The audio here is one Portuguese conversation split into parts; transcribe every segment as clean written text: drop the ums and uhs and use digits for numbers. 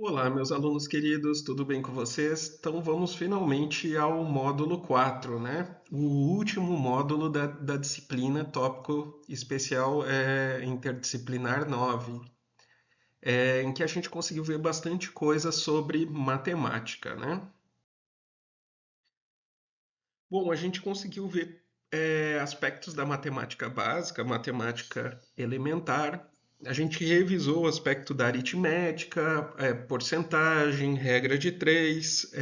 Olá, meus alunos queridos, tudo bem com vocês? Então vamos finalmente ao módulo 4, né? O último módulo da disciplina tópico especial interdisciplinar 9, em que a gente conseguiu ver bastante coisa sobre matemática, né? Bom, a gente conseguiu ver aspectos da matemática básica, matemática elementar. A gente revisou o aspecto da aritmética, porcentagem, regra de três,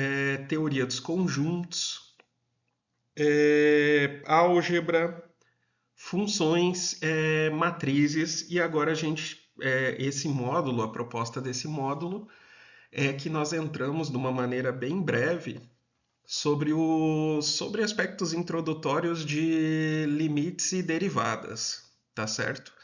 teoria dos conjuntos, álgebra, funções, matrizes, e agora esse módulo, a proposta desse módulo, é que nós entramos de uma maneira bem breve sobre aspectos introdutórios de limites e derivadas, tá certo?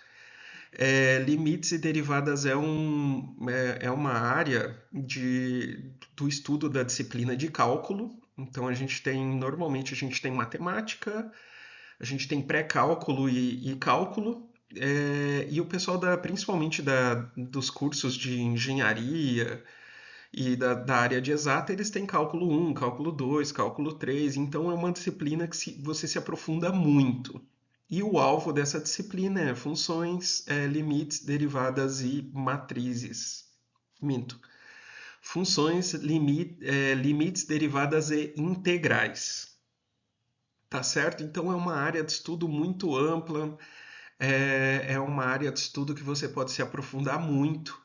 Limites e derivadas é uma área do estudo da disciplina de cálculo. Então normalmente a gente tem matemática, a gente tem pré-cálculo e cálculo, e o pessoal principalmente dos cursos de engenharia e da área de exata, eles têm cálculo um, cálculo 2, cálculo 3. Então é uma disciplina que você se aprofunda muito. E o alvo dessa disciplina é funções, limites, derivadas e matrizes. Minto. Funções, limites, derivadas e integrais. Tá certo? Então é uma área de estudo muito ampla, é uma área de estudo que você pode se aprofundar muito.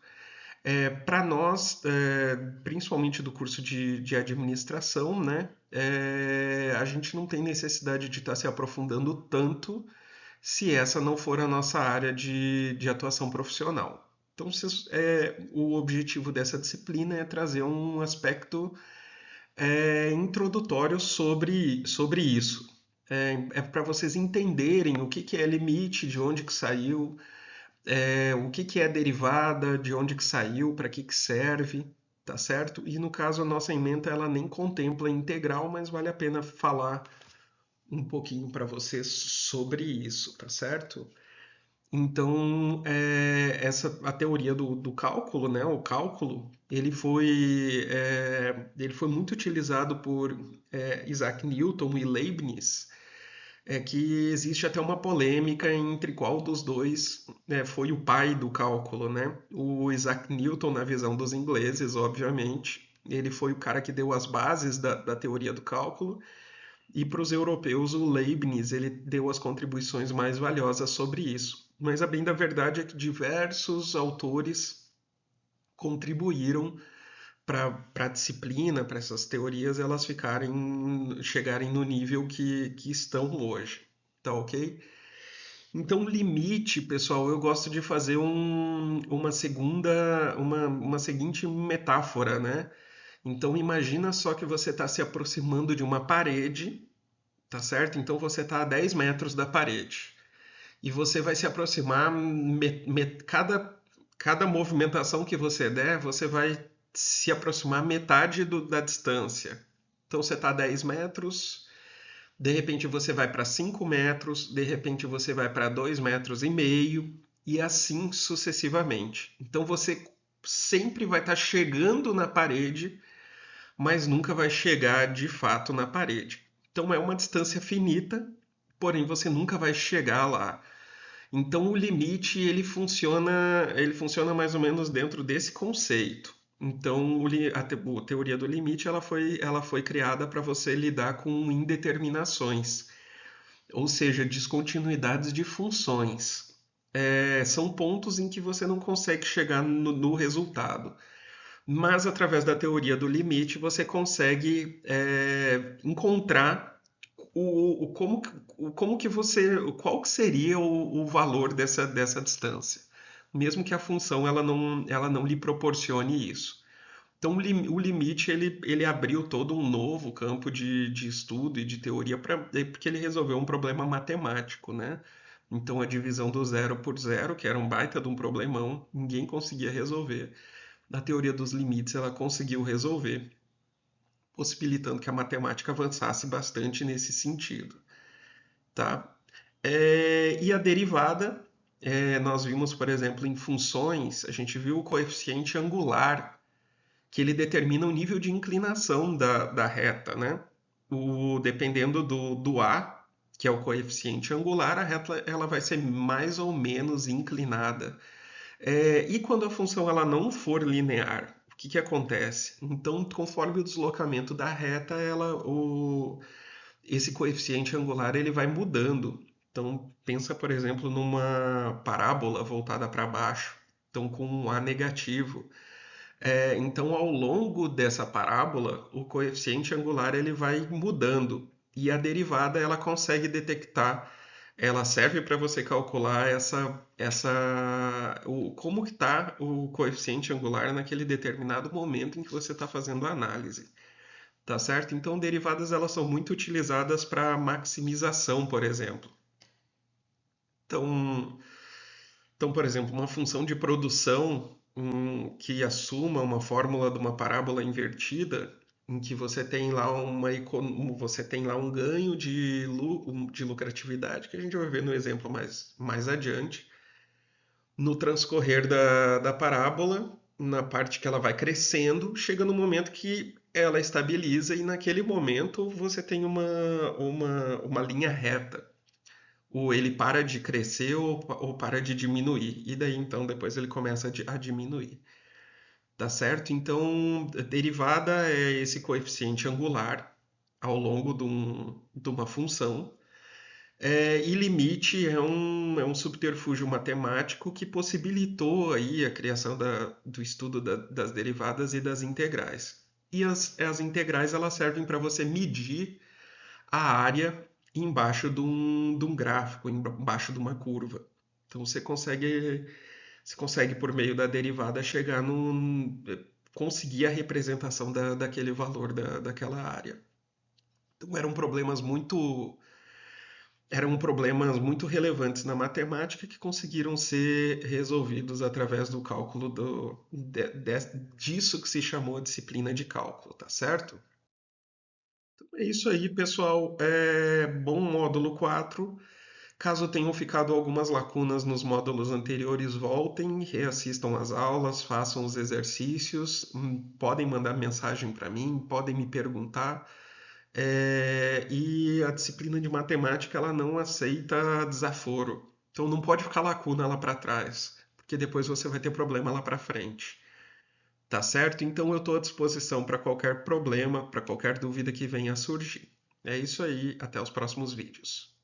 Para nós, principalmente do curso de administração, né, a gente não tem necessidade de estar se aprofundando tanto se essa não for a nossa área de atuação profissional. Então, o objetivo dessa disciplina é trazer um aspecto introdutório sobre isso. Para vocês entenderem o que é limite, de onde que saiu, o que é derivada, de onde que saiu, para que serve, tá certo? E no caso a nossa ementa ela nem contempla integral, mas vale a pena falar um pouquinho para vocês sobre isso, tá certo? Então, a teoria do cálculo, né? O cálculo, ele foi muito utilizado por Isaac Newton e Leibniz, que existe até uma polêmica entre qual dos dois foi o pai do cálculo, né? O Isaac Newton, na visão dos ingleses, obviamente, ele foi o cara que deu as bases da teoria do cálculo, e para os europeus, o Leibniz, ele deu as contribuições mais valiosas sobre isso. Mas a bem da verdade é que diversos autores contribuíram para a disciplina, para essas teorias, elas chegarem no nível que estão hoje. Tá ok? Então, limite, pessoal, eu gosto de fazer uma seguinte metáfora, né? Então, imagina só que você está se aproximando de uma parede, tá certo? Então, você está a 10 metros da parede. E você vai se aproximar, cada movimentação que você der, você vai se aproximar metade da distância. Então, você está a 10 metros, de repente você vai para 5 metros, de repente você vai para 2,5 metros, e assim sucessivamente. Então você sempre vai estar chegando na parede, mas nunca vai chegar de fato na parede. Então é uma distância finita, porém você nunca vai chegar lá. Então o limite ele funciona mais ou menos dentro desse conceito. Então a teoria do limite ela foi criada para você lidar com indeterminações, ou seja, descontinuidades de funções. São pontos em que você não consegue chegar no resultado. Mas através da teoria do limite você consegue encontrar como que qual que seria o valor dessa distância, mesmo que a função ela não lhe proporcione isso. Então o limite ele abriu todo um novo campo de estudo e de teoria porque ele resolveu um problema matemático, né? Então a divisão do zero por zero, que era um baita de um problemão, ninguém conseguia resolver. A teoria dos limites ela conseguiu resolver, possibilitando que a matemática avançasse bastante nesse sentido, tá? E a derivada, nós vimos, por exemplo, em funções, a gente viu o coeficiente angular, que ele determina o nível de inclinação da reta, né? Dependendo do A, que é o coeficiente angular, a reta ela vai ser mais ou menos inclinada. E quando a função ela não for linear, o que, que acontece? Então, conforme o deslocamento da reta, esse coeficiente angular ele vai mudando. Então, pensa, por exemplo, numa parábola voltada para baixo, então com um A negativo. Então, ao longo dessa parábola, o coeficiente angular ele vai mudando e a derivada ela consegue detectar, ela serve para você calcular como que está o coeficiente angular naquele determinado momento em que você está fazendo a análise, tá certo? Então, derivadas elas são muito utilizadas para maximização, por exemplo. Então, por exemplo, uma função de produção que assuma uma fórmula de uma parábola invertida, em que você tem lá um ganho de lucratividade, que a gente vai ver no exemplo mais adiante, no transcorrer da parábola, na parte que ela vai crescendo, chega no momento que ela estabiliza e naquele momento você tem uma linha reta. Ou ele para de crescer ou para de diminuir. E daí então depois ele começa a diminuir. Tá certo? Então, derivada é esse coeficiente angular ao longo de uma função. E limite é um subterfúgio matemático que possibilitou aí a criação do estudo das derivadas e das integrais. E as integrais elas servem para você medir a área embaixo de um gráfico, embaixo de uma curva. Então você consegue por meio da derivada chegar conseguir a representação daquele valor daquela área. Então eram problemas muito relevantes na matemática que conseguiram ser resolvidos através do cálculo disso que se chamou a disciplina de cálculo, tá certo? É isso aí, pessoal. Bom módulo 4. Caso tenham ficado algumas lacunas nos módulos anteriores, voltem, reassistam as aulas, façam os exercícios, podem mandar mensagem para mim, podem me perguntar. E a disciplina de matemática ela não aceita desaforo. Então não pode ficar lacuna lá para trás, porque depois você vai ter problema lá para frente. Tá certo? Então eu estou à disposição para qualquer problema, para qualquer dúvida que venha a surgir. É isso aí, até os próximos vídeos.